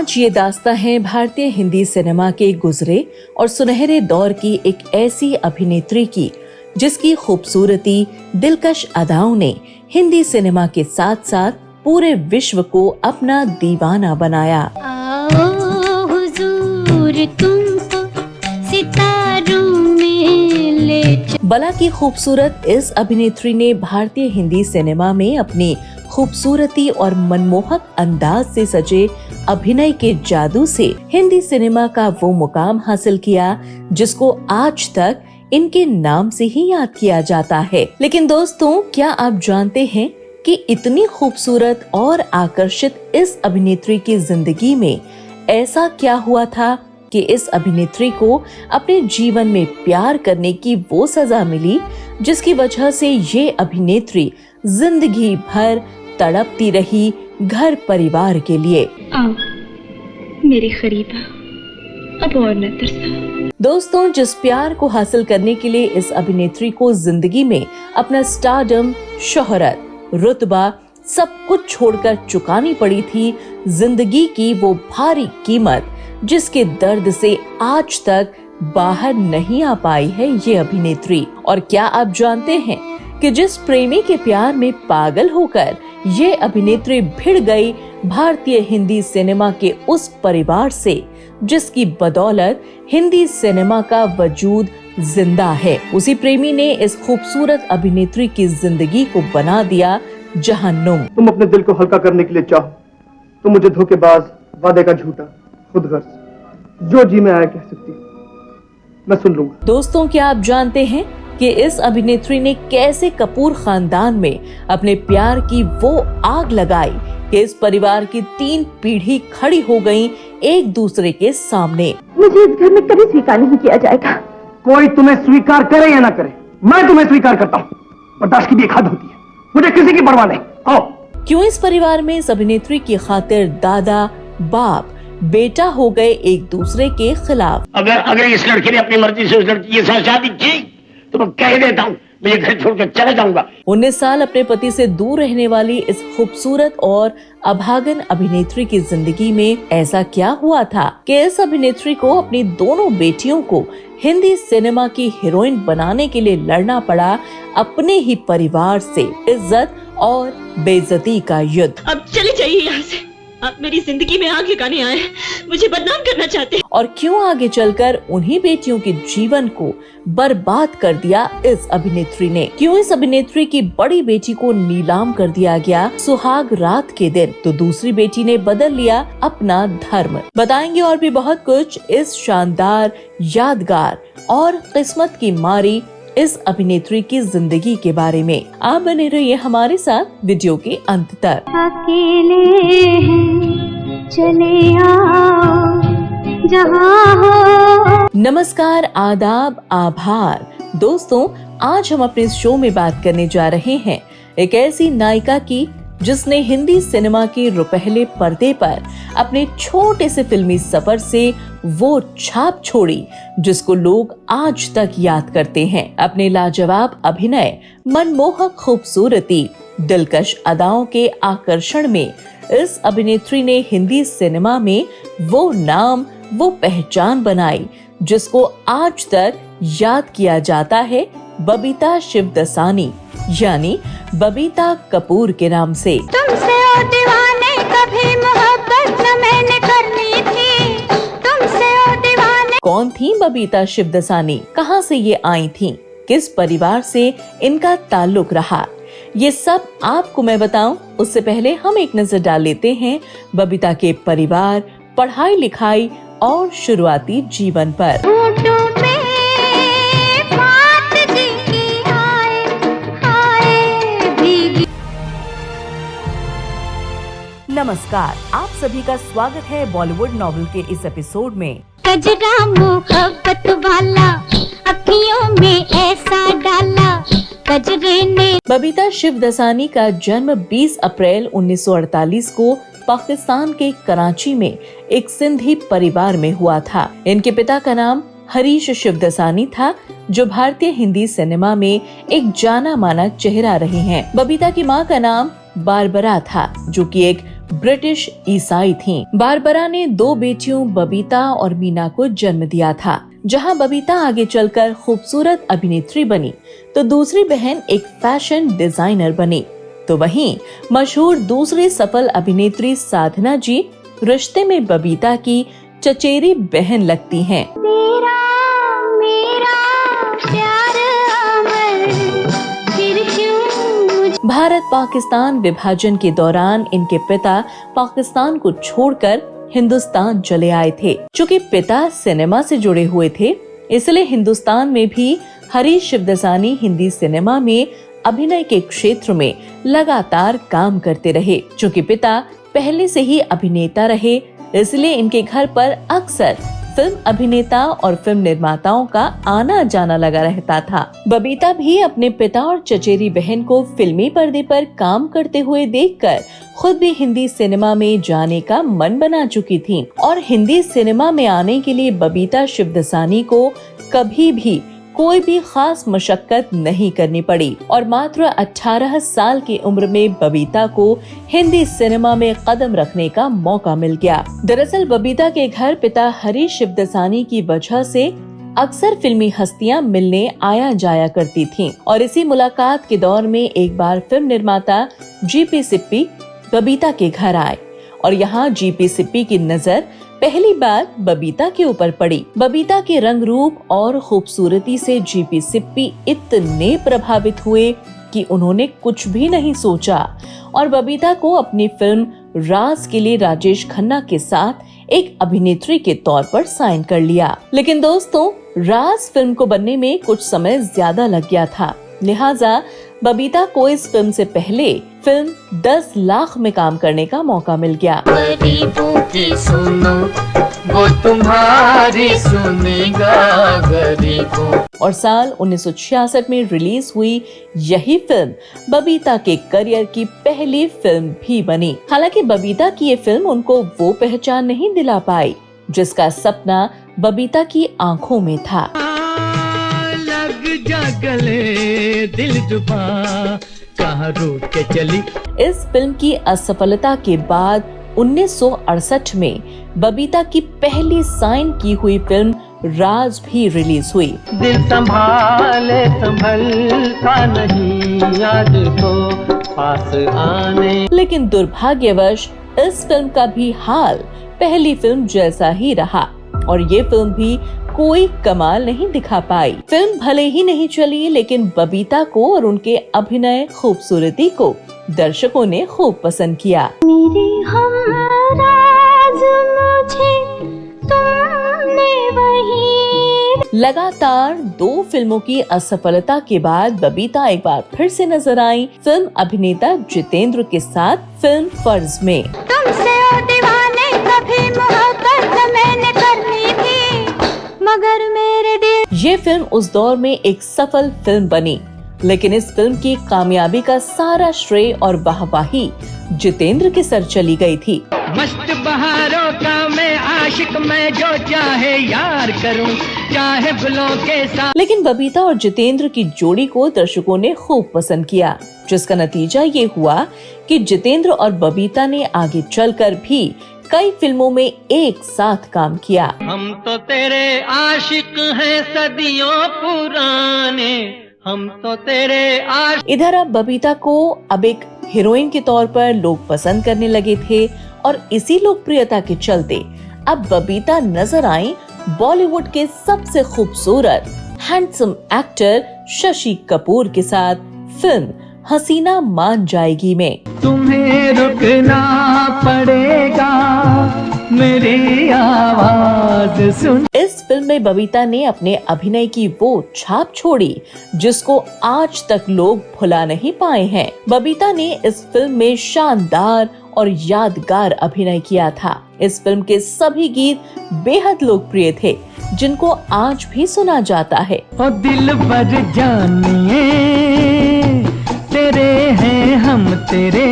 आज ये दास्तां है भारतीय हिंदी सिनेमा के गुजरे और सुनहरे दौर की एक ऐसी अभिनेत्री की जिसकी खूबसूरती, दिलकश अदाओं ने हिंदी सिनेमा के साथ साथ पूरे विश्व को अपना दीवाना बनाया। आओ हुजूर तुमको सितारों में ले बला की खूबसूरत इस अभिनेत्री ने भारतीय हिंदी सिनेमा में अपनी खूबसूरती और मनमोहक अंदाज से सजे अभिनय के जादू से हिंदी सिनेमा का वो मुकाम हासिल किया जिसको आज तक इनके नाम से ही याद किया जाता है। लेकिन दोस्तों, क्या आप जानते हैं कि इतनी खूबसूरत और आकर्षित इस अभिनेत्री की जिंदगी में ऐसा क्या हुआ था कि इस अभिनेत्री को अपने जीवन में प्यार करने की वो सजा मिली जिसकी वजह से ये अभिनेत्री जिंदगी भर तड़पती रही घर परिवार के लिए। आओ मेरी खरीदा, अब और न तरसा। दोस्तों, जिस प्यार को हासिल करने के लिए इस अभिनेत्री को जिंदगी में अपना स्टारडम, शोहरत, रुतबा सब कुछ छोड़कर चुकानी पड़ी थी, जिंदगी की वो भारी कीमत जिसके दर्द से आज तक बाहर नहीं आ पाई है ये अभिनेत्री। और क्या आप जानते हैं कि जिस प्रेमी के प्यार में पागल होकर ये अभिनेत्री भिड़ गई भारतीय हिंदी सिनेमा के उस परिवार से जिसकी बदौलत हिंदी सिनेमा का वजूद जिंदा है। उसी प्रेमी ने इस खूबसूरत अभिनेत्री की जिंदगी को बना दिया जहन्नुम। तुम अपने दिल को हल्का करने के लिए चाहो तो मुझे धोखेबाज, वादे का झूठा, खुदगर्ज, जो जी में आया कह सकती हूँ, मैं सुन लूंगा। दोस्तों, क्या आप जानते हैं कि इस अभिनेत्री ने कैसे कपूर खानदान में अपने प्यार की वो आग लगाई कि इस परिवार की 3 पीढ़ी खड़ी हो गईं एक दूसरे के सामने। मुझे इस घर में कभी स्वीकार नहीं किया जाएगा। कोई तुम्हें स्वीकार करे या ना करे, मैं तुम्हें स्वीकार करता हूँ। बर्दाश्त की भी एक हद होती है, मुझे किसी की परवाह नहीं। आओ। क्यों इस परिवार में इस अभिनेत्री की खातिर दादा, बाप, बेटा हो गए एक दूसरे के खिलाफ। अगर इस लड़के ने अपनी मर्जी से उस लड़की के साथ शादी की तो मैं कह देता हूँ मैं ये घर छोड़कर चला जाऊंगा। 19 साल अपने पति से दूर रहने वाली इस खूबसूरत और अभागन अभिनेत्री की जिंदगी में ऐसा क्या हुआ था कि इस अभिनेत्री को अपनी दोनों बेटियों को हिंदी सिनेमा की हीरोइन बनाने के लिए लड़ना पड़ा अपने ही परिवार से इज्जत और बेइज्जती का युद्ध। अब चले जाइए यहाँ से, आप मेरी जिंदगी में आग लगाने आए, मुझे बदनाम करना चाहते हैं। और क्यों आगे चलकर उन्हीं बेटियों के जीवन को बर्बाद कर दिया इस अभिनेत्री ने। क्यों इस अभिनेत्री की बड़ी बेटी को नीलाम कर दिया गया सुहाग रात के दिन, तो दूसरी बेटी ने बदल लिया अपना धर्म। बताएंगे और भी बहुत कुछ इस शानदार, यादगार और किस्मत की मारी इस अभिनेत्री की जिंदगी के बारे में। आप बने रहिए हमारे साथ वीडियो के अंत तक। अकेले हैं, चले आओ जहाँ हो। नमस्कार, आदाब, आभार। दोस्तों, आज हम अपने इस शो में बात करने जा रहे हैं एक ऐसी नायिका की जिसने हिंदी सिनेमा के रुपहले पर्दे पर अपने छोटे से फिल्मी सफर से वो छाप छोड़ी जिसको लोग आज तक याद करते हैं। अपने लाजवाब अभिनय, मनमोहक खूबसूरती, दिलकश अदाओं के आकर्षण में इस अभिनेत्री ने हिंदी सिनेमा में वो नाम, वो पहचान बनाई जिसको आज तक याद किया जाता है बबीता शिवदसानी यानी बबीता कपूर के नाम से। तुमसे ओ दीवाने कभी मोहब्बत न मैंने करनी थी, तुमसे ओ दीवाने। कौन थी बबीता शिवदसानी, कहां से ये आई थीं, किस परिवार से इनका ताल्लुक रहा, ये सब आपको मैं बताऊं उससे पहले हम एक नजर डाल लेते हैं बबीता के परिवार, पढ़ाई लिखाई और शुरुआती जीवन पर। नमस्कार, आप सभी का स्वागत है बॉलीवुड नॉवेल के इस एपिसोड में। कजरा मोहब्बत वाला अखियों में ऐसा डाला कजरे ने। बबीता शिवदसानी का जन्म 20 अप्रैल 1948 को पाकिस्तान के कराची में एक सिंधी परिवार में हुआ था। इनके पिता का नाम हरीश शिवदसानी था जो भारतीय हिंदी सिनेमा में एक जाना माना चेहरा रहे हैं। बबीता की मां का नाम बारबरा था जो कि एक ब्रिटिश ईसाई थीं। बारबरा ने 2 बेटियों बबीता और मीना को जन्म दिया था। जहां बबीता आगे चलकर खूबसूरत अभिनेत्री बनी तो दूसरी बहन एक फैशन डिजाइनर बनी। तो वहीं मशहूर दूसरी सफल अभिनेत्री साधना जी रिश्ते में बबीता की चचेरी बहन लगती हैं। तेरा मेरा प्यार अमर, फिर क्यों भारत पाकिस्तान विभाजन के दौरान इनके पिता पाकिस्तान को छोड़कर हिंदुस्तान चले आए थे। चूँकि पिता सिनेमा से जुड़े हुए थे, इसलिए हिंदुस्तान में भी हरीश शिवदसानी हिंदी सिनेमा में अभिनय के क्षेत्र में लगातार काम करते रहे। चूँकि पिता पहले से ही अभिनेता रहे, इसलिए इनके घर पर अक्सर फिल्म अभिनेता और फिल्म निर्माताओं का आना जाना लगा रहता था। बबीता भी अपने पिता और चचेरी बहन को फिल्मी पर्दे पर काम करते हुए देखकर खुद भी हिंदी सिनेमा में जाने का मन बना चुकी थीं। और हिंदी सिनेमा में आने के लिए बबीता शिवदसानी को कभी भी कोई भी खास मशक्कत नहीं करनी पड़ी और मात्र 18 साल की उम्र में बबीता को हिंदी सिनेमा में कदम रखने का मौका मिल गया। दरअसल बबीता के घर पिता हरीश शिवदसानी की वजह से अक्सर फिल्मी हस्तियां मिलने आया जाया करती थीं और इसी मुलाकात के दौर में एक बार फिल्म निर्माता जीपी सिप्पी बबीता के घर आए और यहाँ जीपी सिप्पी की नजर पहली बार बबीता के ऊपर पड़ी। बबीता के रंग रूप और खूबसूरती से जीपी सिप्पी इतने प्रभावित हुए कि उन्होंने कुछ भी नहीं सोचा और बबीता को अपनी फिल्म राज के लिए राजेश खन्ना के साथ एक अभिनेत्री के तौर पर साइन कर लिया। लेकिन दोस्तों, राज फिल्म को बनने में कुछ समय ज्यादा लग गया था, लिहाजा बबीता को इस फिल्म से पहले फिल्म 10 लाख में काम करने का मौका मिल गया। गरीबों की सुनो, वो तुम्हारी सुनेगा गरीबों। और साल 1966 में रिलीज हुई यही फिल्म बबीता के करियर की पहली फिल्म भी बनी। हालांकि बबीता की ये फिल्म उनको वो पहचान नहीं दिला पाई जिसका सपना बबीता की आंखों में था। लग जा गले दिल जुबा, कहाँ रूठ के चली। इस फिल्म की असफलता के बाद 1968 में बबीता की पहली साइन की हुई फिल्म राज भी रिलीज हुई। दिल संभाले संभलता नहीं आज तो पास आने। लेकिन दुर्भाग्यवश इस फिल्म का भी हाल पहली फिल्म जैसा ही रहा और ये फिल्म भी कोई कमाल नहीं दिखा पाई। फिल्म भले ही नहीं चली, लेकिन बबीता को और उनके अभिनय खूबसूरती को दर्शकों ने खूब पसंद किया। मेरे हमराज मुझे तुमने वही। लगातार 2 फिल्मों की असफलता के बाद बबीता एक बार फिर से नजर आई फिल्म अभिनेता जितेंद्र के साथ फिल्म फर्ज में। तुमसे ओ दीवाने कभी मोहब्बत मैंने करनी थी, मगर मेरे दिल। ये फिल्म उस दौर में एक सफल फिल्म बनी, लेकिन इस फिल्म की कामयाबी का सारा श्रेय और वाहवाही जितेंद्र के सर चली गई थी। मस्त बहारों का मैं आशिक, मैं जो चाहे यार करूं, चाहे गुलों के साथ। लेकिन बबीता और जितेंद्र की जोड़ी को दर्शकों ने खूब पसंद किया, जिसका नतीजा ये हुआ कि जितेंद्र और बबीता ने आगे चलकर भी कई फिल्मों में एक साथ काम किया। हम तो तेरे आशिक हैं सदियों पुराने, हम तो तेरे आशिक। इधर अब बबीता को अब एक हीरोइन के तौर पर लोग पसंद करने लगे थे और इसी लोकप्रियता के चलते अब बबीता नजर आई बॉलीवुड के सबसे खूबसूरत हैंडसम एक्टर शशि कपूर के साथ फिल्म हसीना मान जाएगी में। तुम्हें रुकना पड़ेगा मेरी आवाज सुन। इस फिल्म में बबीता ने अपने अभिनय की वो छाप छोड़ी जिसको आज तक लोग भुला नहीं पाए हैं। बबीता ने इस फिल्म में शानदार और यादगार अभिनय किया था। इस फिल्म के सभी गीत बेहद लोकप्रिय थे, जिनको आज भी सुना जाता है। ओ दिल भर जानिए तेरे हैं हम तेरे।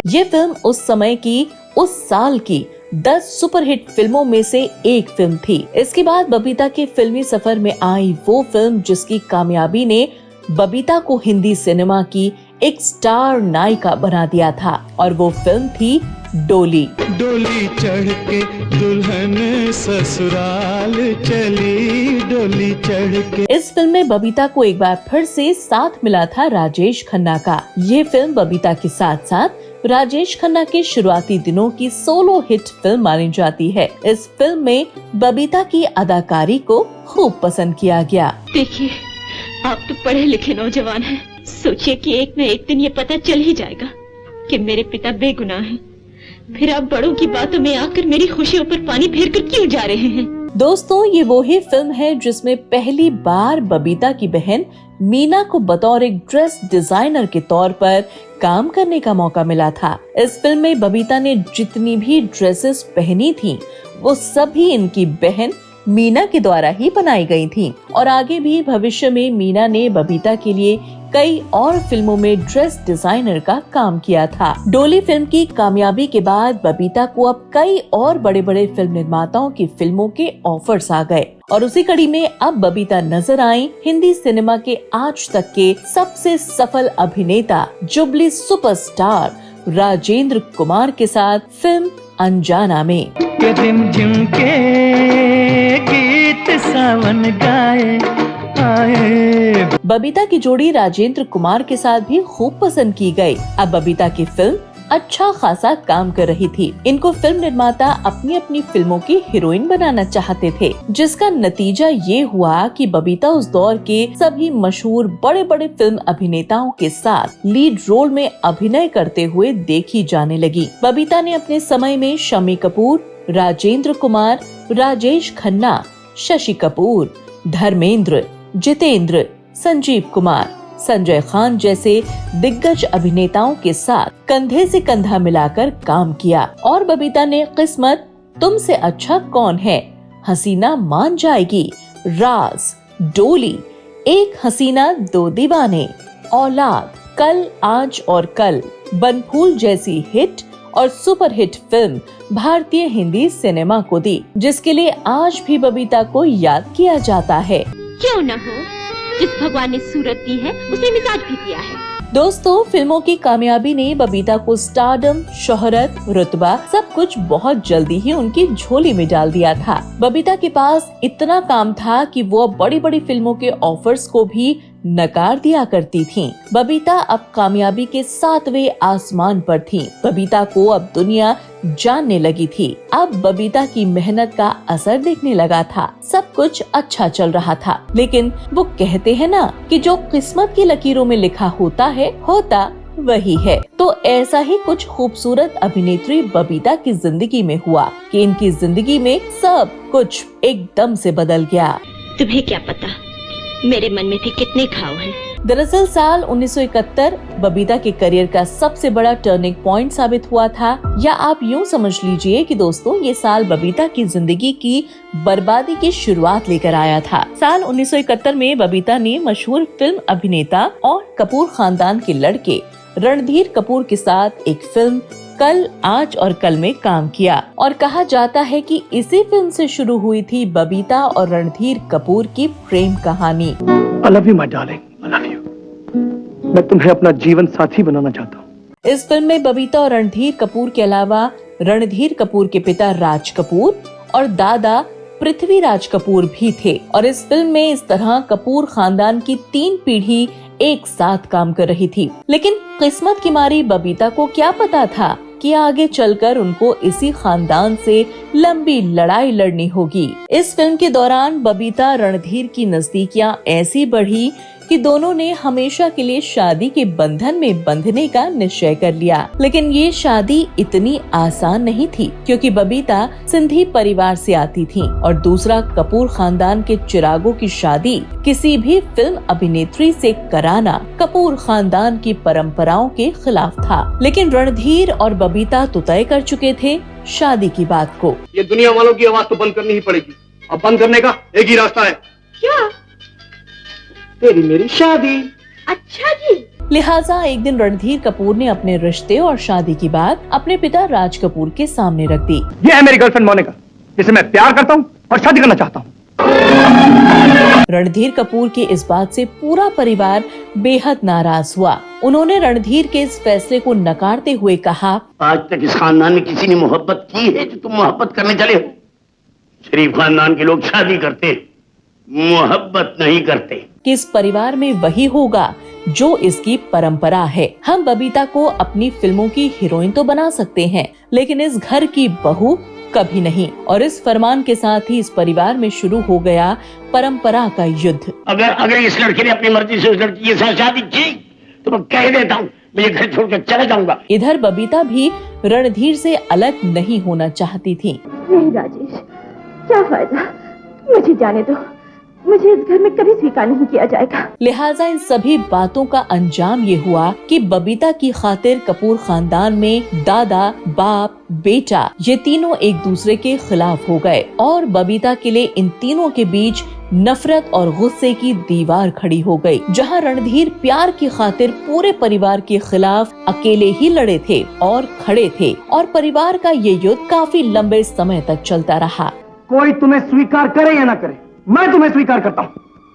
ये फिल्म उस समय की, उस साल की 10 सुपरहिट फिल्मों में से एक फिल्म थी। इसके बाद बबीता के फिल्मी सफर में आई वो फिल्म जिसकी कामयाबी ने बबीता को हिंदी सिनेमा की एक स्टार नायिका बना दिया था और वो फिल्म थी डोली। डोली चढ़ के दुल्हन ससुराल चली, डोली चढ़ के। इस फिल्म में बबीता को एक बार फिर से साथ मिला था राजेश खन्ना का। ये फिल्म बबीता के साथ साथ राजेश खन्ना के शुरुआती दिनों की सोलो हिट फिल्म मानी जाती है। इस फिल्म में बबीता की अदाकारी को खूब पसंद किया गया। देखिए, आप तो पढ़े लिखे नौजवान हैं। सोचिए कि एक न एक दिन ये पता चल ही जाएगा कि मेरे पिता बेगुनाह हैं। फिर आप बड़ों की बातों में आकर मेरी खुशियों पर पानी फेरकर क्यों जा रहे हैं? दोस्तों, ये वही फिल्म है जिसमें पहली बार बबीता की बहन मीना को बतौर एक ड्रेस डिजाइनर के तौर पर काम करने का मौका मिला था। इस फिल्म में बबीता ने जितनी भी ड्रेसेस पहनी थी वो सभी इनकी बहन मीना के द्वारा ही बनाई गई थी और आगे भी भविष्य में मीना ने बबीता के लिए कई और फिल्मों में ड्रेस डिजाइनर का काम किया था। डोली फिल्म की कामयाबी के बाद बबीता को अब कई और बड़े बड़े फिल्म निर्माताओं की फिल्मों के ऑफर्स आ गए और उसी कड़ी में अब बबीता नजर आई हिंदी सिनेमा के आज तक के सबसे सफल अभिनेता जुबली सुपरस्टार राजेंद्र कुमार के साथ फिल्म अनजाना में। रिमझिम के गीत सावन गाए आए। बबीता की जोड़ी राजेंद्र कुमार के साथ भी खूब पसंद की गई। अब बबीता की फिल्म अच्छा खासा काम कर रही थी। इनको फिल्म निर्माता अपनी अपनी फिल्मों की हीरोइन बनाना चाहते थे, जिसका नतीजा ये हुआ कि बबीता उस दौर के सभी मशहूर बड़े बड़े फिल्म अभिनेताओं के साथ लीड रोल में अभिनय करते हुए देखी जाने लगी। बबीता ने अपने समय में शम्मी कपूर, राजेंद्र कुमार, राजेश खन्ना, शशि कपूर, धर्मेंद्र, जितेंद्र, संजीव कुमार, संजय खान जैसे दिग्गज अभिनेताओं के साथ कंधे से कंधा मिलाकर काम किया और बबीता ने किस्मत, तुमसे अच्छा कौन है, हसीना मान जाएगी, राज, डोली, एक हसीना दो दीवाने, औलाद, कल आज और कल, बनफूल जैसी हिट और सुपर हिट फिल्म भारतीय हिंदी सिनेमा को दी, जिसके लिए आज भी बबीता को याद किया जाता है। क्यों न हो, जिस भगवान ने सूरत दी है उसे मिजाज भी दिया है। दोस्तों, फिल्मों की कामयाबी ने बबीता को स्टारडम, शोहरत, रुतबा सब कुछ बहुत जल्दी ही उनकी झोली में डाल दिया था। बबीता के पास इतना काम था कि वो बड़ी बड़ी फिल्मों के ऑफर्स को भी नकार दिया करती थीं। बबीता अब कामयाबी के 7वें आसमान पर थीं। बबीता को अब दुनिया जानने लगी थी। अब बबीता की मेहनत का असर दिखने लगा था। सब कुछ अच्छा चल रहा था, लेकिन वो कहते हैं ना कि जो किस्मत की लकीरों में लिखा होता है, होता वही है। तो ऐसा ही कुछ खूबसूरत अभिनेत्री बबीता की जिंदगी में हुआ कि इनकी जिंदगी में सब कुछ एकदम से बदल गया। तुम्हें क्या पता मेरे मन में भी कितने घाव हैं। दरअसल साल 1971 बबीता के करियर का सबसे बड़ा टर्निंग पॉइंट साबित हुआ था, या आप यूं समझ लीजिए कि दोस्तों ये साल बबीता की जिंदगी की बर्बादी की शुरुआत लेकर आया था। साल 1971 में बबीता ने मशहूर फिल्म अभिनेता और कपूर खानदान के लड़के रणधीर कपूर के साथ एक फिल्म कल आज और कल में काम किया और कहा जाता है कि इसी फिल्म से शुरू हुई थी बबीता और रणधीर कपूर की प्रेम कहानी। I love you, my darling. I love you. मैं तुम्हें अपना जीवन साथी बनाना चाहता हूँ। इस फिल्म में बबीता और रणधीर कपूर के अलावा रणधीर कपूर के पिता राज कपूर और दादा पृथ्वीराज कपूर भी थे और इस फिल्म में इस तरह कपूर खानदान की 3 पीढ़ी एक साथ काम कर रही थी। लेकिन किस्मत की मारी बबीता को क्या पता था कि आगे चलकर उनको इसी खानदान से लंबी लड़ाई लड़नी होगी। इस फिल्म के दौरान बबीता रणधीर की नजदीकियां ऐसी बढ़ी कि दोनों ने हमेशा के लिए शादी के बंधन में बंधने का निश्चय कर लिया। लेकिन ये शादी इतनी आसान नहीं थी, क्योंकि बबीता सिंधी परिवार से आती थी और दूसरा कपूर खानदान के चिरागों की शादी किसी भी फिल्म अभिनेत्री से कराना कपूर खानदान की परंपराओं के खिलाफ था। लेकिन रणधीर और बबीता तो तय कर चुके थे शादी की बात को। ये दुनिया वालों की आवाज तो बंद करनी ही पड़ेगी। अब बंद करने का एक ही रास्ता है। क्या? तेरी मेरी शादी। अच्छा जी। लिहाजा एक दिन रणधीर कपूर ने अपने रिश्ते और शादी की बात अपने पिता राज कपूर के सामने रख दी। ये है मेरी गर्लफ्रेंड मोनिका, जिसे मैं प्यार करता हूँ और शादी करना चाहता हूँ। रणधीर कपूर के इस बात से पूरा परिवार बेहद नाराज हुआ। उन्होंने रणधीर के इस फैसले को नकारते हुए कहा, आज तक इस खानदान में किसी ने मोहब्बत की है जो तुम मोहब्बत करने चले हो? शरीफ खानदान के लोग शादी करते, मोहब्बत नहीं करते। कि इस परिवार में वही होगा जो इसकी परंपरा है। हम बबीता को अपनी फिल्मों की हीरोइन तो बना सकते हैं, लेकिन इस घर की बहू कभी नहीं। और इस फरमान के साथ ही इस परिवार में शुरू हो गया परंपरा का युद्ध। अगर इस लड़के ने अपनी मर्जी से उस लड़की के साथ शादी की तो मैं कह देता हूँ मैं ये घर छोड़कर चला जाऊंगा। इधर बबीता भी रणधीर से अलग नहीं होना चाहती थी। नहीं राजेश, क्या फायदा, मुझे जाने दो, मुझे इस घर में कभी स्वीकार नहीं किया जाएगा। लिहाजा इन सभी बातों का अंजाम ये हुआ कि बबीता की खातिर कपूर खानदान में दादा, बाप, बेटा ये तीनों एक दूसरे के खिलाफ हो गए और बबीता के लिए इन तीनों के बीच नफरत और गुस्से की दीवार खड़ी हो गई। जहां रणधीर प्यार की खातिर पूरे परिवार के खिलाफ अकेले ही लड़े थे और खड़े थे, और परिवार का ये युद्ध काफी लंबे समय तक चलता रहा। कोई तुम्हें स्वीकार करे या ना करे, मैं तुम्हें स्वीकार करता हूँ।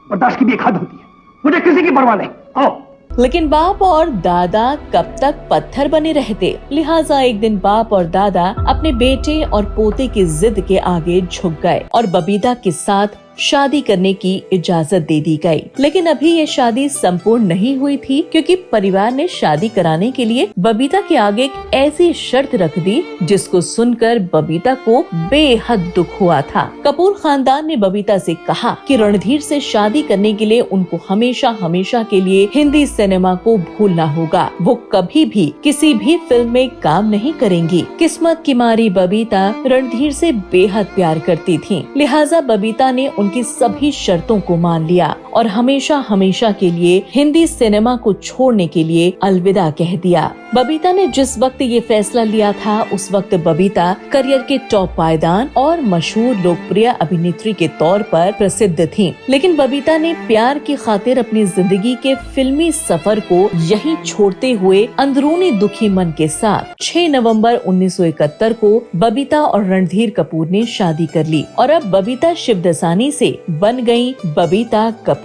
बर्दाश्त की भी एक हद होती है, मुझे किसी की परवाह नहीं। आओ। लेकिन बाप और दादा कब तक पत्थर बने रहते। लिहाजा एक दिन बाप और दादा अपने बेटे और पोते की जिद के आगे झुक गए और बबीता के साथ शादी करने की इजाजत दे दी गई। लेकिन अभी ये शादी संपूर्ण नहीं हुई थी, क्योंकि परिवार ने शादी कराने के लिए बबीता के आगे एक ऐसी शर्त रख दी जिसको सुनकर बबीता को बेहद दुख हुआ था। कपूर खानदान ने बबीता से कहा कि रणधीर से शादी करने के लिए उनको हमेशा हमेशा के लिए हिंदी सिनेमा को भूलना होगा। वो कभी भी किसी भी फिल्म में काम नहीं करेंगी। किस्मत की मारी बबीता रणधीर से बेहद प्यार करती थी। लिहाजा बबीता ने उनकी सभी शर्तों को मान लिया और हमेशा हमेशा के लिए हिंदी सिनेमा को छोड़ने के लिए अलविदा कह दिया। बबीता ने जिस वक्त ये फैसला लिया था, उस वक्त बबीता करियर के टॉप पायदान और मशहूर लोकप्रिय अभिनेत्री के तौर पर प्रसिद्ध थीं। लेकिन बबीता ने प्यार की खातिर अपनी जिंदगी के फिल्मी सफर को यहीं छोड़ते हुए अंदरूनी दुखी मन के साथ 6 नवंबर 1971 को बबीता और रणधीर कपूर ने शादी कर ली और अब बबीता शिवदसानी से बन गई बबीता कपूर।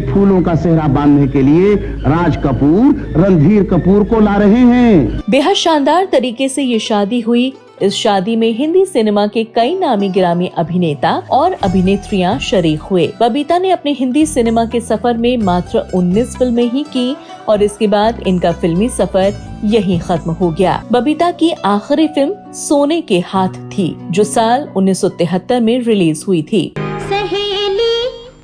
फूलों का सेहरा बांधने के लिए राज कपूर रणधीर कपूर को ला रहे हैं। बेहद शानदार तरीके से ये शादी हुई। इस शादी में हिंदी सिनेमा के कई नामी गिरामी अभिनेता और अभिनेत्रियां शरीक हुए। बबीता ने अपने हिंदी सिनेमा के सफर में मात्र 19 फिल्में ही की और इसके बाद इनका फिल्मी सफर यहीं खत्म हो गया। बबीता की आखिरी फिल्म सोने के हाथ थी, जो साल 1973 में रिलीज हुई थी। सहेली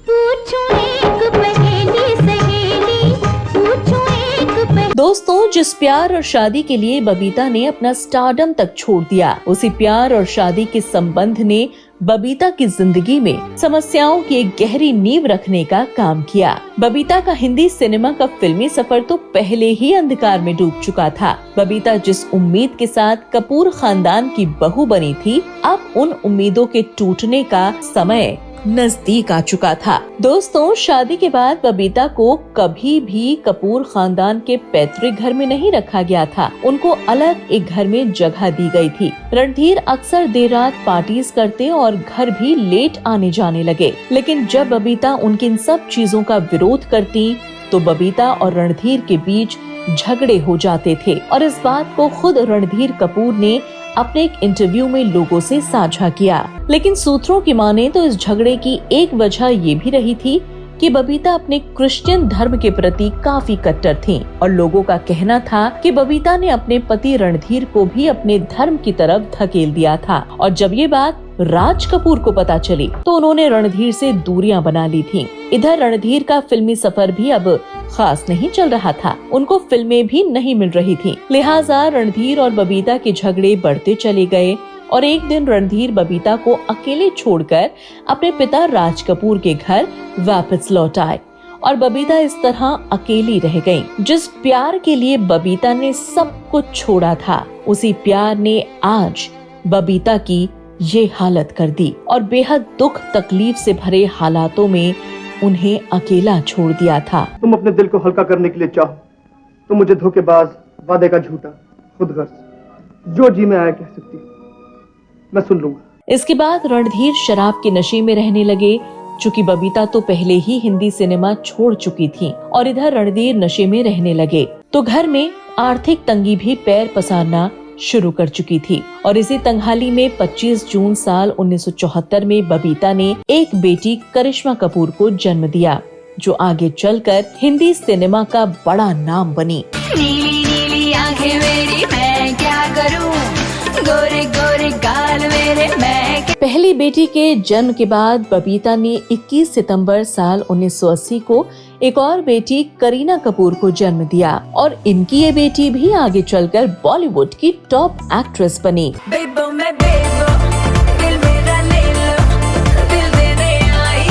पूछूं एक पहेली, सहेली पूछूं एक पहेली। दोस्तों, जिस प्यार और शादी के लिए बबीता ने अपना स्टारडम तक छोड़ दिया, उसी प्यार और शादी के संबंध ने बबीता की जिंदगी में समस्याओं की एक गहरी नींव रखने का काम किया। बबीता का हिंदी सिनेमा का फिल्मी सफर तो पहले ही अंधकार में डूब चुका था। बबीता जिस उम्मीद के साथ कपूर खानदान की बहू बनी थी, अब उन उम्मीदों के टूटने का समय नजदीक आ चुका था। दोस्तों, शादी के बाद बबीता को कभी भी कपूर खानदान के पैतृक घर में नहीं रखा गया था। उनको अलग एक घर में जगह दी गई थी। रणधीर अक्सर देर रात पार्टीज करते और घर भी लेट आने जाने लगे। लेकिन जब बबीता उनकी इन सब चीजों का विरोध करती तो बबीता और रणधीर के बीच झगड़े हो जाते थे और इस बात को खुद रणधीर कपूर ने अपने एक इंटरव्यू में लोगों से साझा किया। लेकिन सूत्रों की माने तो इस झगड़े की एक वजह ये भी रही थी कि बबीता अपने क्रिश्चियन धर्म के प्रति काफी कट्टर थीं और लोगों का कहना था कि बबीता ने अपने पति रणधीर को भी अपने धर्म की तरफ धकेल दिया था। और जब ये बात राज कपूर को पता चली तो उन्होंने रणधीर से दूरियां बना ली थीं। इधर रणधीर का फिल्मी सफर भी अब खास नहीं चल रहा था। उनको फिल्में भी नहीं मिल रही थीं। लिहाजा रणधीर और बबीता के झगड़े बढ़ते चले गए और एक दिन रणधीर बबीता को अकेले छोड़कर अपने पिता राज कपूर के घर वापस लौट आए और बबीता इस तरह अकेली रह गई। जिस प्यार के लिए बबीता ने सब कुछ छोड़ा था, उसी प्यार ने आज बबीता की ये हालत कर दी और बेहद दुख तकलीफ से भरे हालातों में उन्हें अकेला छोड़ दिया था। तुम अपने दिल को हल्का करने के लिए चाहो तो मुझे धोखेबाज, वादे का झूठा, खुदगर्ज, जो जी में आया कह सकती, मैं सुन लूंगा। इसके बाद रणधीर शराब के नशे में रहने लगे। चूँकि बबीता तो पहले ही हिंदी सिनेमा छोड़ चुकी थी और इधर रणधीर नशे में रहने लगे, तो घर में आर्थिक तंगी भी पैर पसारना शुरू कर चुकी थी। और इसी तंगहाली में 25 जून साल 1974 में बबीता ने एक बेटी करिश्मा कपूर को जन्म दिया, जो आगे चलकर हिंदी सिनेमा का बड़ा नाम बनी। नीली नीली आंखें मेरी मैं क्या करूं, गोरे गोरे गाल मेरे मैं पहली बेटी के जन्म के बाद बबीता ने 21 सितंबर साल 1980 को एक और बेटी करीना कपूर को जन्म दिया और इनकी ये बेटी भी आगे चलकर बॉलीवुड की टॉप एक्ट्रेस बनी। बेबो मैं बेबो, दिल मेरा ले लो, दिल देने आई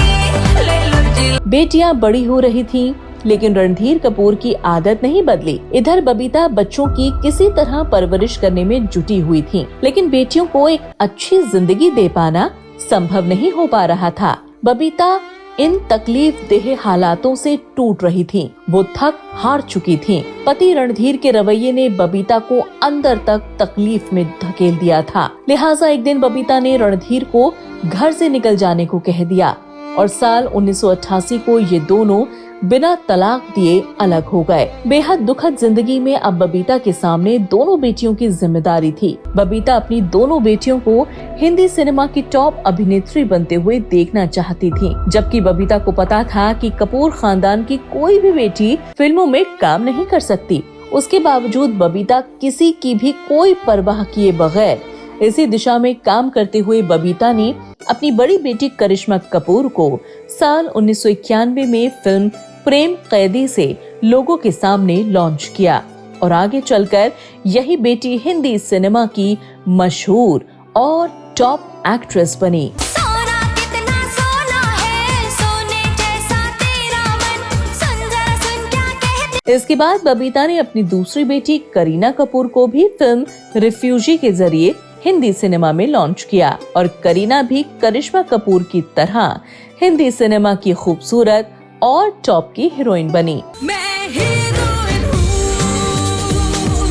ले लो दिल। बेटियां बड़ी हो रही थीं, लेकिन रणधीर कपूर की आदत नहीं बदली। इधर बबीता बच्चों की किसी तरह परवरिश करने में जुटी हुई थी, लेकिन बेटियों को एक अच्छी जिंदगी दे पाना संभव नहीं हो पा रहा था। बबीता इन तकलीफ देह हालातों से टूट रही थी। वो थक हार चुकी थी। पति रणधीर के रवैये ने बबीता को अंदर तक तकलीफ में धकेल दिया था। लिहाजा एक दिन बबीता ने रणधीर को घर से निकल जाने को कह दिया और साल 1988 को ये दोनों बिना तलाक दिए अलग हो गए। बेहद दुखद जिंदगी में अब बबीता के सामने दोनों बेटियों की जिम्मेदारी थी। बबीता अपनी दोनों बेटियों को हिंदी सिनेमा की टॉप अभिनेत्री बनते हुए देखना चाहती थी, जबकि बबीता को पता था कि कपूर खानदान की कोई भी बेटी फिल्मों में काम नहीं कर सकती। उसके बावजूद बबीता किसी की भी कोई परवाह किए बगैर इसी दिशा में काम करते हुए बबीता ने अपनी बड़ी बेटी करिश्मा कपूर को साल 1991 में फिल्म प्रेम कैदी से लोगों के सामने लॉन्च किया और आगे चलकर यही बेटी हिंदी सिनेमा की मशहूर और टॉप एक्ट्रेस बनी। सोना कितना सोना है, सोने जैसा तेरा मन, सुन जरा सुन क्या कहते। इसके बाद बबीता ने अपनी दूसरी बेटी करीना कपूर को भी फिल्म रिफ्यूजी के जरिए हिंदी सिनेमा में लॉन्च किया और करीना भी करिश्मा कपूर की तरह हिंदी सिनेमा की खूबसूरत और टॉप की हीरोइन बनी। मैं हीरोइन हूँ,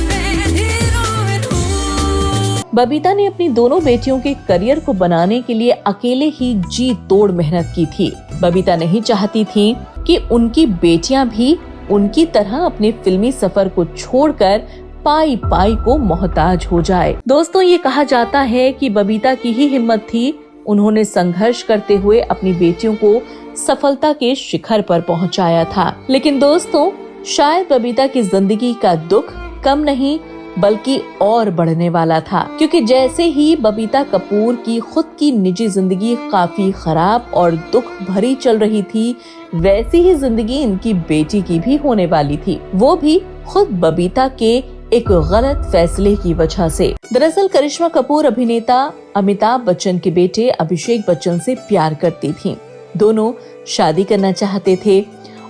मैं हीरोइन हूँ। बबीता ने अपनी दोनों बेटियों के करियर को बनाने के लिए अकेले ही जी तोड़ मेहनत की थी। बबीता नहीं चाहती थी कि उनकी बेटियां भी उनकी तरह अपने फिल्मी सफर को छोड़कर पाई पाई को मोहताज हो जाए। दोस्तों, ये कहा जाता है कि बबीता की ही हिम्मत थी। उन्होंने संघर्ष करते हुए अपनी बेटियों को सफलता के शिखर पर पहुंचाया था। लेकिन दोस्तों, शायद बबीता की जिंदगी का दुख कम नहीं बल्कि और बढ़ने वाला था, क्योंकि जैसे ही बबीता कपूर की खुद की निजी जिंदगी काफी खराब और दुख भरी चल रही थी, वैसी ही जिंदगी इनकी बेटी की भी होने वाली थी, वो भी खुद बबीता के एक गलत फैसले की वजह से। दरअसल करिश्मा कपूर अभिनेता अमिताभ बच्चन के बेटे अभिषेक बच्चन से प्यार करती थीं। दोनों शादी करना चाहते थे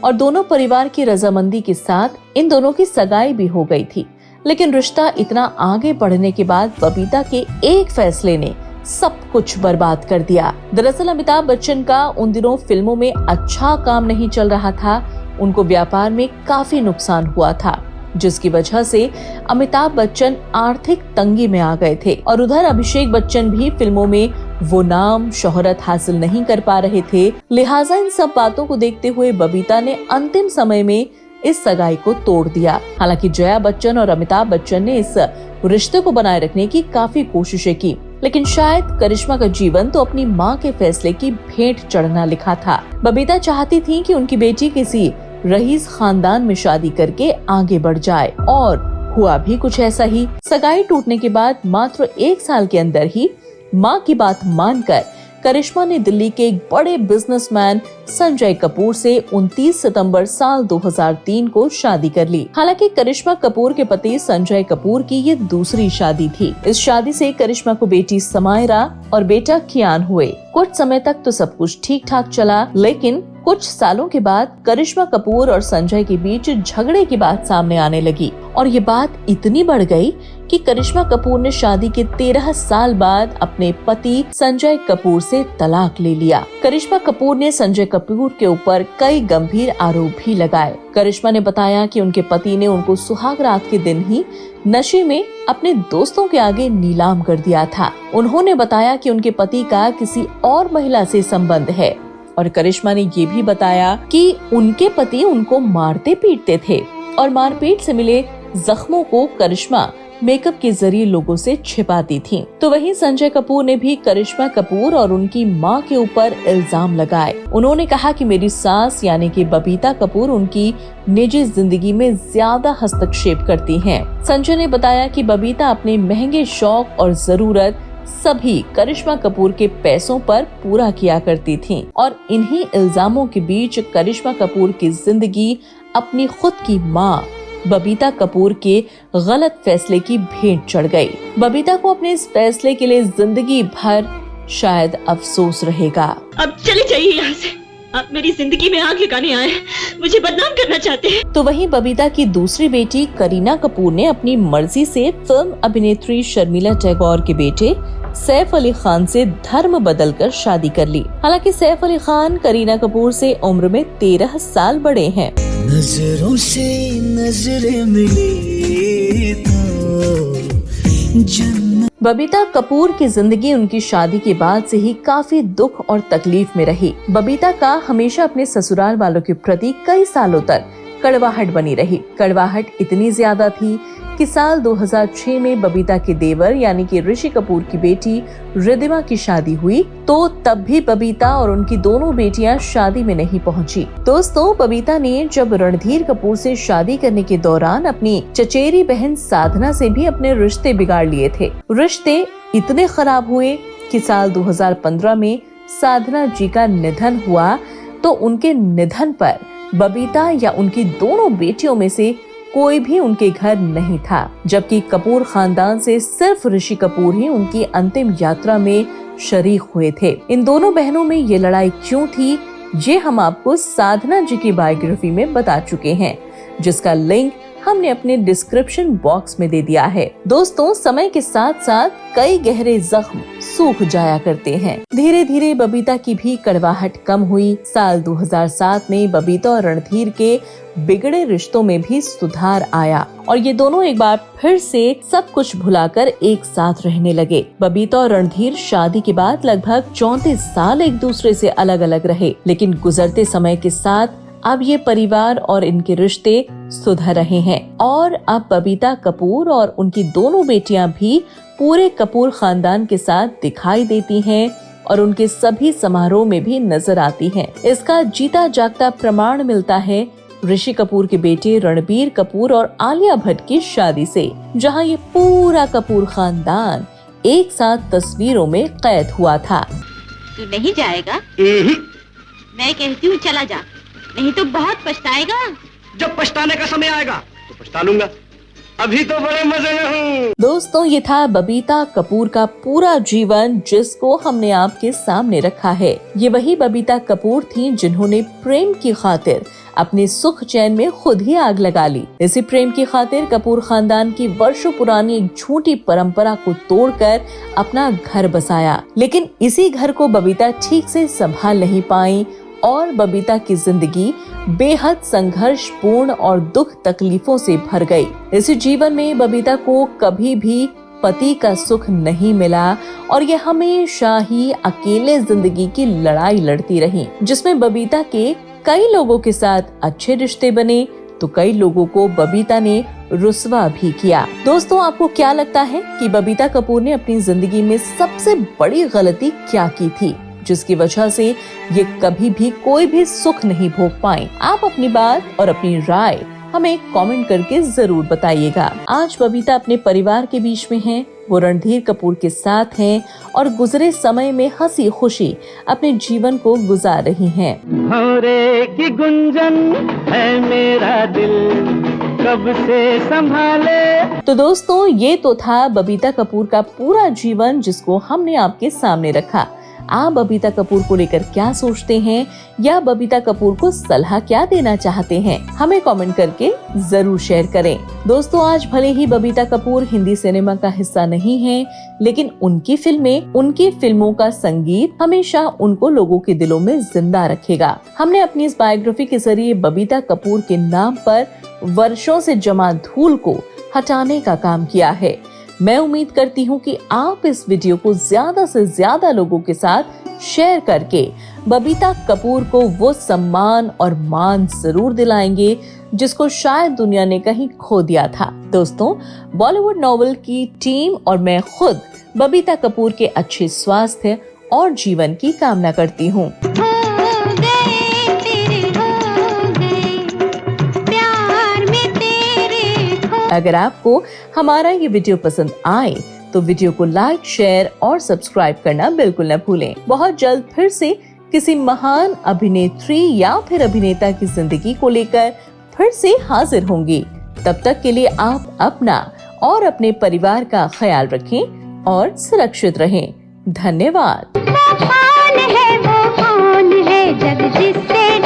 और दोनों परिवार की रजामंदी के साथ इन दोनों की सगाई भी हो गई थी। लेकिन रिश्ता इतना आगे बढ़ने के बाद बबीता के एक फैसले ने सब कुछ बर्बाद कर दिया। दरअसल अमिताभ बच्चन का उन दिनों फिल्मों में अच्छा काम नहीं चल रहा था। उनको व्यापार में काफी नुकसान हुआ था, जिसकी वजह से अमिताभ बच्चन आर्थिक तंगी में आ गए थे और उधर अभिषेक बच्चन भी फिल्मों में वो नाम शोहरत हासिल नहीं कर पा रहे थे। लिहाजा इन सब बातों को देखते हुए बबीता ने अंतिम समय में इस सगाई को तोड़ दिया। हालांकि जया बच्चन और अमिताभ बच्चन ने इस रिश्ते को बनाए रखने की काफी कोशिशें की, लेकिन शायद करिश्मा का जीवन तो अपनी मां के फैसले की भेंट चढ़ना लिखा था। बबीता चाहती थी कि उनकी बेटी किसी रईस खानदान में शादी करके आगे बढ़ जाए और हुआ भी कुछ ऐसा ही। सगाई टूटने के बाद मात्र 1 साल के अंदर ही मां की बात मानकर करिश्मा ने दिल्ली के एक बड़े बिजनेसमैन संजय कपूर से 29 सितंबर साल 2003 को शादी कर ली। हालांकि करिश्मा कपूर के पति संजय कपूर की ये दूसरी शादी थी। इस शादी से करिश्मा को बेटी समायरा और बेटा कियान हुए। कुछ समय तक तो सब कुछ ठीक ठाक चला, लेकिन कुछ सालों के बाद करिश्मा कपूर और संजय के बीच झगड़े की बात सामने आने लगी और ये बात इतनी बढ़ गई कि करिश्मा कपूर ने शादी के 13 साल बाद अपने पति संजय कपूर से तलाक ले लिया। करिश्मा कपूर ने संजय कपूर के ऊपर कई गंभीर आरोप भी लगाए। करिश्मा ने बताया कि उनके पति ने उनको सुहाग रात के दिन ही नशे में अपने दोस्तों के आगे नीलाम कर दिया था। उन्होंने बताया कि उनके पति का किसी और महिला से संबंध है और करिश्मा ने ये भी बताया कि उनके पति उनको मारते पीटते थे और मारपीट से मिले जख्मों को करिश्मा मेकअप के जरिए लोगों से छिपाती थी। तो वहीं संजय कपूर ने भी करिश्मा कपूर और उनकी मां के ऊपर इल्जाम लगाए। उन्होंने कहा कि मेरी सास यानी कि बबीता कपूर उनकी निजी जिंदगी में ज्यादा हस्तक्षेप करती हैं। संजय ने बताया कि बबीता अपने महंगे शौक और जरूरत सभी करिश्मा कपूर के पैसों पर पूरा किया करती थीं और इन्हीं इल्जामों के बीच करिश्मा कपूर की जिंदगी अपनी खुद की मां बबीता कपूर के गलत फैसले की भेंट चढ़ गई। बबीता को अपने इस फैसले के लिए जिंदगी भर शायद अफसोस रहेगा। अब चले जाइए यहाँ से, आप मेरी जिंदगी में आग लगाने आए हैं, मुझे बदनाम करना चाहते हैं। तो वहीं बबीता की दूसरी बेटी करीना कपूर ने अपनी मर्जी से फिल्म अभिनेत्री शर्मिला टैगोर के बेटे सैफ अली खान से धर्म बदलकर शादी कर ली। हालांकि सैफ अली खान करीना कपूर से उम्र में 13 साल बड़े हैं। नजरों से नजरें मिली तो बबीता कपूर की जिंदगी उनकी शादी के बाद से ही काफी दुख और तकलीफ में रही। बबीता का हमेशा अपने ससुराल वालों के प्रति कई सालों तक कड़वाहट बनी रही। कड़वाहट इतनी ज्यादा थी कि साल 2006 में बबीता के देवर यानी कि ऋषि कपूर की बेटी रिद्धिमा की शादी हुई, तो तब भी बबीता और उनकी दोनों बेटियां शादी में नहीं पहुंची। दोस्तों, बबीता ने जब रणधीर कपूर से शादी करने के दौरान अपनी चचेरी बहन साधना से भी अपने रिश्ते बिगाड़ लिए थे। रिश्ते इतने खराब हुए कि साल 2015 में साधना जी का निधन हुआ, तो उनके निधन पर बबीता या उनकी दोनों बेटियों में से कोई भी उनके घर नहीं था, जबकि कपूर खानदान से सिर्फ ऋषि कपूर ही उनकी अंतिम यात्रा में शरीक हुए थे। इन दोनों बहनों में ये लड़ाई क्यों थी, ये हम आपको साधना जी की बायोग्राफी में बता चुके हैं, जिसका लिंक हमने अपने डिस्क्रिप्शन बॉक्स में दे दिया है। दोस्तों, समय के साथ साथ कई गहरे जख्म सूख जाया करते हैं। धीरे धीरे बबीता की भी कड़वाहट कम हुई। साल 2007 में बबीता और रणधीर के बिगड़े रिश्तों में भी सुधार आया और ये दोनों एक बार फिर से सब कुछ भुलाकर एक साथ रहने लगे। बबीता और रणधीर शादी के बाद लगभग 34 साल एक दूसरे से अलग अलग रहे, लेकिन गुजरते समय के साथ अब ये परिवार और इनके रिश्ते सुधर रहे हैं और अब बबीता कपूर और उनकी दोनों बेटियां भी पूरे कपूर खानदान के साथ दिखाई देती हैं और उनके सभी समारोह में भी नजर आती हैं। इसका जीता जागता प्रमाण मिलता है ऋषि कपूर के बेटे रणबीर कपूर और आलिया भट्ट की शादी से, जहां ये पूरा कपूर खानदान एक साथ तस्वीरों में कैद हुआ था। तू नहीं जाएगा? मैं कहती हूँ चला जा, नहीं तो बहुत पछताएगा। जब पछताने का समय आएगा तो पछता लूंगा, अभी तो बड़े मजे में हूँ। दोस्तों, ये था बबीता कपूर का पूरा जीवन, जिसको हमने आपके सामने रखा है। ये वही बबीता कपूर थी जिन्होंने प्रेम की खातिर अपने सुख चैन में खुद ही आग लगा ली। इसी प्रेम की खातिर कपूर खानदान की वर्षों पुरानी एक झूठी परंपरा को तोड़कर अपना घर बसाया, लेकिन इसी घर को बबीता ठीक से संभाल नहीं पाई और बबीता की जिंदगी बेहद संघर्षपूर्ण और दुख तकलीफों से भर गई। इस जीवन में बबीता को कभी भी पति का सुख नहीं मिला और ये हमेशा ही अकेले जिंदगी की लड़ाई लड़ती रही, जिसमें बबीता के कई लोगों के साथ अच्छे रिश्ते बने तो कई लोगों को बबीता ने रुस्वा भी किया। दोस्तों, आपको क्या लगता है कि बबीता कपूर ने अपनी जिंदगी में सबसे बड़ी गलती क्या की थी, जिसकी वजह से ये कभी भी कोई भी सुख नहीं भोग पाए? आप अपनी बात और अपनी राय हमें कमेंट करके जरूर बताइएगा। आज बबीता अपने परिवार के बीच में हैं, वो रणधीर कपूर के साथ हैं और गुजरे समय में हंसी खुशी अपने जीवन को गुजार रही हैं। भौरे की गुंजन है मेरा दिल, कब से संभाले। तो दोस्तों, ये तो था बबीता कपूर का पूरा जीवन, जिसको हमने आपके सामने रखा। आप बबीता कपूर को लेकर क्या सोचते हैं या बबीता कपूर को सलाह क्या देना चाहते हैं, हमें कमेंट करके जरूर शेयर करें। दोस्तों, आज भले ही बबीता कपूर हिंदी सिनेमा का हिस्सा नहीं है, लेकिन उनकी फिल्में, उनकी फिल्मों का संगीत हमेशा उनको लोगों के दिलों में जिंदा रखेगा। हमने अपनी इस बायोग्राफी के जरिए बबीता कपूर के नाम पर वर्षों से जमा धूल को हटाने का काम किया है। मैं उम्मीद करती हूँ कि आप इस वीडियो को ज्यादा से ज्यादा लोगों के साथ शेयर करके बबीता कपूर को वो सम्मान और मान जरूर दिलाएंगे जिसको शायद दुनिया ने कहीं खो दिया था। दोस्तों, बॉलीवुड नॉवेल की टीम और मैं खुद बबीता कपूर के अच्छे स्वास्थ्य और जीवन की कामना करती हूँ। अगर आपको हमारा ये वीडियो पसंद आए तो वीडियो को लाइक, शेयर और सब्सक्राइब करना बिल्कुल न भूलें। बहुत जल्द फिर से किसी महान अभिनेत्री या फिर अभिनेता की जिंदगी को लेकर फिर से हाजिर होंगी। तब तक के लिए आप अपना और अपने परिवार का ख्याल रखें और सुरक्षित रहें। धन्यवाद। वो कौन है जग जिससे